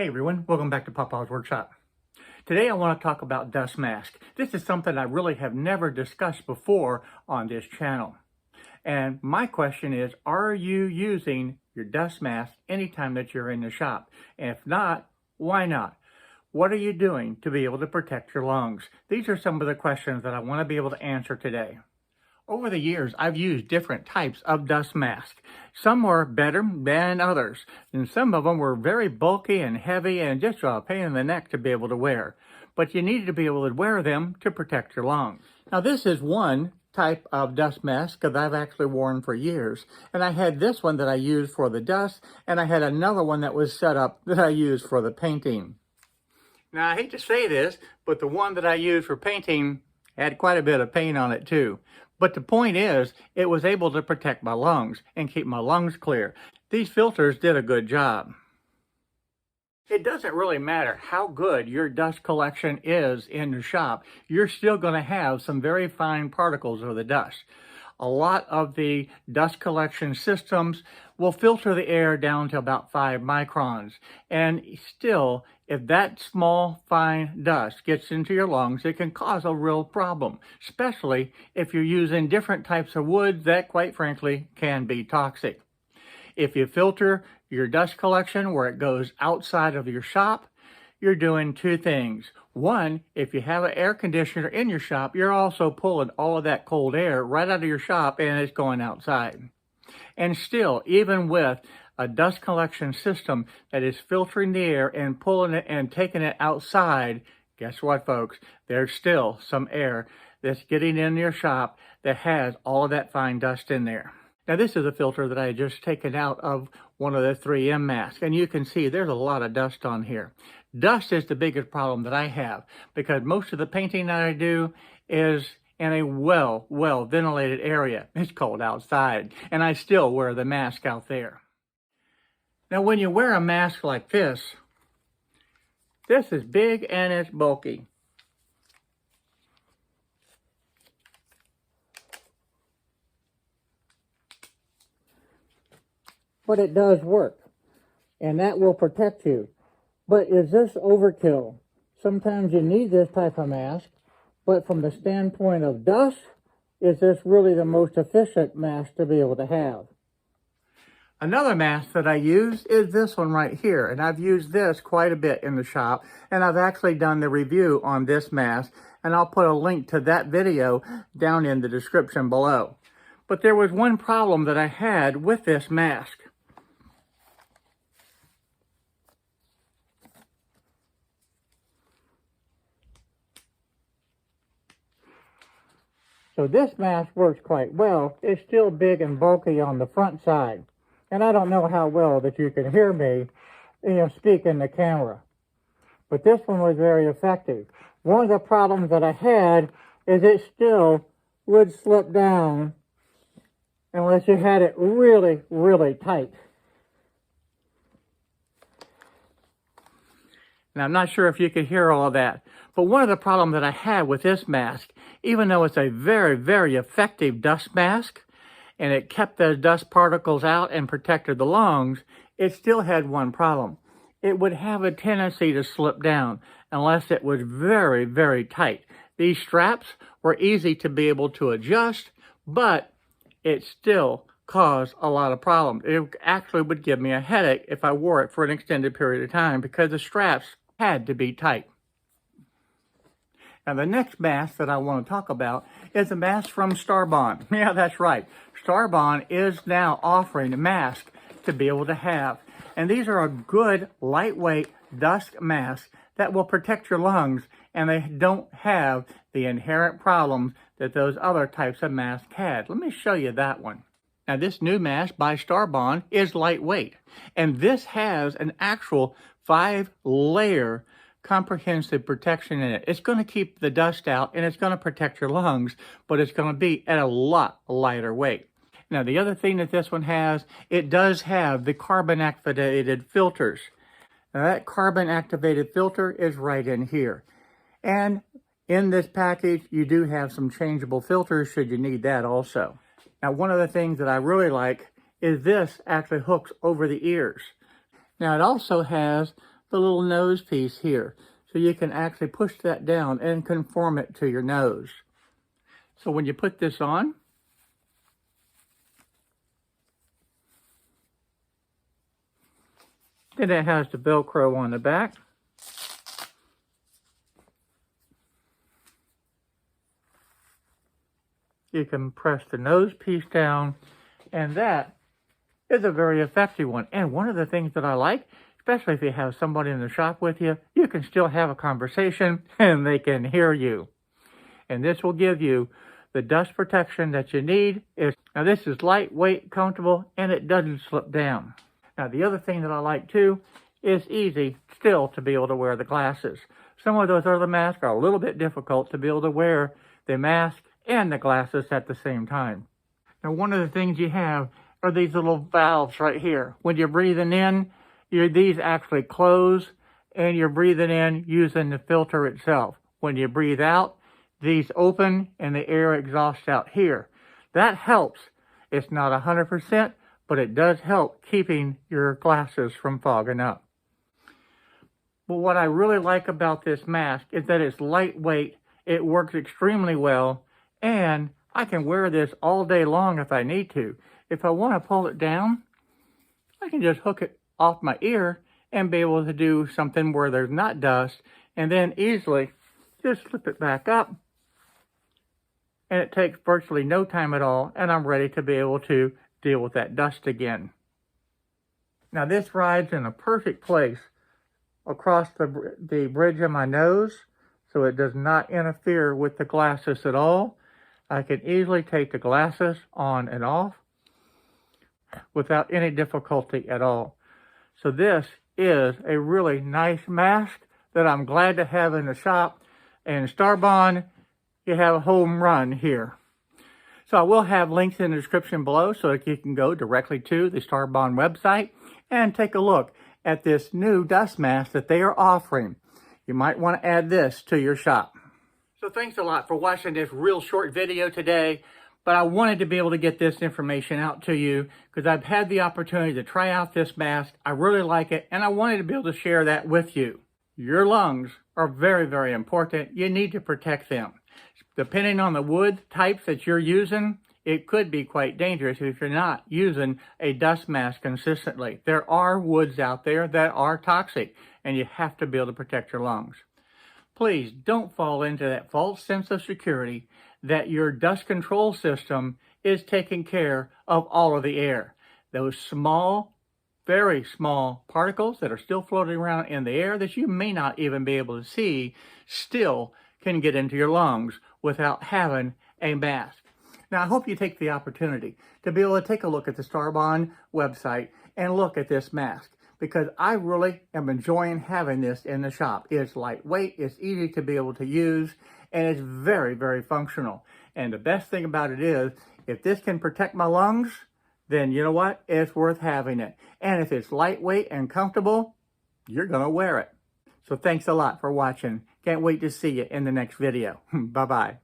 Hey everyone, welcome back to Papa's Workshop. Today I want to talk about dust mask. This is something I really have never discussed before on this channel. And my question is, are you using your dust mask anytime that you're in the shop? And if not, why not? What are you doing to be able to protect your lungs? These are some of the questions that I want to be able to answer today. Over the years, I've used different types of dust masks. Some were better than others, and some of them were very bulky and heavy and just a pain in the neck to be able to wear. But you needed to be able to wear them to protect your lungs. Now, this is one type of dust mask that I've actually worn for years. And I had this one that I used for the dust, and I had another one that was set up that I used for the painting. Now, I hate to say this, but the one that I used for painting had quite a bit of paint on it too. But the point is, it was able to protect my lungs and keep my lungs clear. These filters did a good job. It doesn't really matter how good your dust collection is in the shop. You're still going to have some very fine particles of the dust. A lot of the dust collection systems will filter the air down to about 5 microns. And still, if that small, fine dust gets into your lungs, it can cause a real problem, especially if you're using different types of woods that, quite frankly, can be toxic. If you filter your dust collection where it goes outside of your shop, you're doing two things. One, if you have an air conditioner in your shop, you're also pulling all of that cold air right out of your shop and it's going outside. And still, even with a dust collection system that is filtering the air and pulling it and taking it outside, guess what, folks? There's still some air that's getting in your shop that has all of that fine dust in there. Now, this is a filter that I had just taken out of one of the 3M masks, and you can see there's a lot of dust on here. Dust is the biggest problem that I have because most of the painting that I do is in a well ventilated area. It's cold outside, and I still wear the mask out there. Now, when you wear a mask like this is big and it's bulky. But it does work, and that will protect you. But is this overkill? Sometimes you need this type of mask, but from the standpoint of dust, is this really the most efficient mask to be able to have? Another mask that I use is this one right here, and I've used this quite a bit in the shop, and I've actually done the review on this mask, and I'll put a link to that video down in the description below. But there was one problem that I had with this mask. So this mask works quite well. It's still big and bulky on the front side. And I don't know how well that you can hear me, speak in the camera. But this one was very effective. One of the problems that I had is it still would slip down unless you had it really, really tight. Now, I'm not sure if you could hear all of that, but one of the problems that I had with this mask, even though it's a very, very effective dust mask, and it kept the dust particles out and protected the lungs, it still had one problem. It would have a tendency to slip down unless it was very, very tight. These straps were easy to be able to adjust, but it still caused a lot of problems. It actually would give me a headache if I wore it for an extended period of time because the straps had to be tight. Now, the next mask that I want to talk about is a mask from Starbond. Yeah, that's right. Starbond is now offering a mask to be able to have. And these are a good, lightweight dust mask that will protect your lungs, and they don't have the inherent problems that those other types of masks had. Let me show you that one. Now, this new mask by Starbond is lightweight, and this has an actual 5-layer comprehensive protection in it. It's going to keep the dust out and it's going to protect your lungs, but it's going to be at a lot lighter weight. Now, the other thing that this one has, it does have the carbon activated filters. Now, that carbon activated filter is right in here. And in this package, you do have some changeable filters should you need that also. Now, one of the things that I really like is this actually hooks over the ears. Now, it also has the little nose piece here. So you can actually push that down and conform it to your nose. So when you put this on, then it has the Velcro on the back. You can press the nose piece down, and that is a very effective one. And one of the things that I like, especially if you have somebody in the shop with you, you can still have a conversation and they can hear you. And this will give you the dust protection that you need. Now this is lightweight, comfortable, and it doesn't slip down. Now the other thing that I like too, is easy still to be able to wear the glasses. Some of those other masks are a little bit difficult to be able to wear the mask and the glasses at the same time. Now one of the things you have are these little valves right here. When you're breathing in, these actually close and you're breathing in using the filter itself. When you breathe out, these open and the air exhausts out here. That helps. It's not 100%, but it does help keeping your glasses from fogging up. But what I really like about this mask is that it's lightweight, it works extremely well, and I can wear this all day long if I need to. If I want to pull it down, I can just hook it off my ear and be able to do something where there's not dust, and then easily just slip it back up, and it takes virtually no time at all, and I'm ready to be able to deal with that dust again. Now this rides in a perfect place across the bridge of my nose, so it does not interfere with the glasses at all. I can easily take the glasses on and off without any difficulty at all. So this is a really nice mask that I'm glad to have in the shop. And Starbond, you have a home run here. So I will have links in the description below so that you can go directly to the Starbond website and take a look at this new dust mask that they are offering. You might want to add this to your shop. So thanks a lot for watching this real short video today, but I wanted to be able to get this information out to you because I've had the opportunity to try out this mask. I really like it, and I wanted to be able to share that with you. Your lungs are very, very important. You need to protect them. Depending on the wood types that you're using, it could be quite dangerous if you're not using a dust mask consistently. There are woods out there that are toxic, and you have to be able to protect your lungs. Please don't fall into that false sense of security that your dust control system is taking care of all of the air. Those small, very small particles that are still floating around in the air that you may not even be able to see still can get into your lungs without having a mask. Now, I hope you take the opportunity to be able to take a look at the Starbond website and look at this mask, because I really am enjoying having this in the shop. It's lightweight, it's easy to be able to use, and it's very, very functional. And the best thing about it is, if this can protect my lungs, then you know what? It's worth having it. And if it's lightweight and comfortable, you're going to wear it. So thanks a lot for watching. Can't wait to see you in the next video. Bye-bye.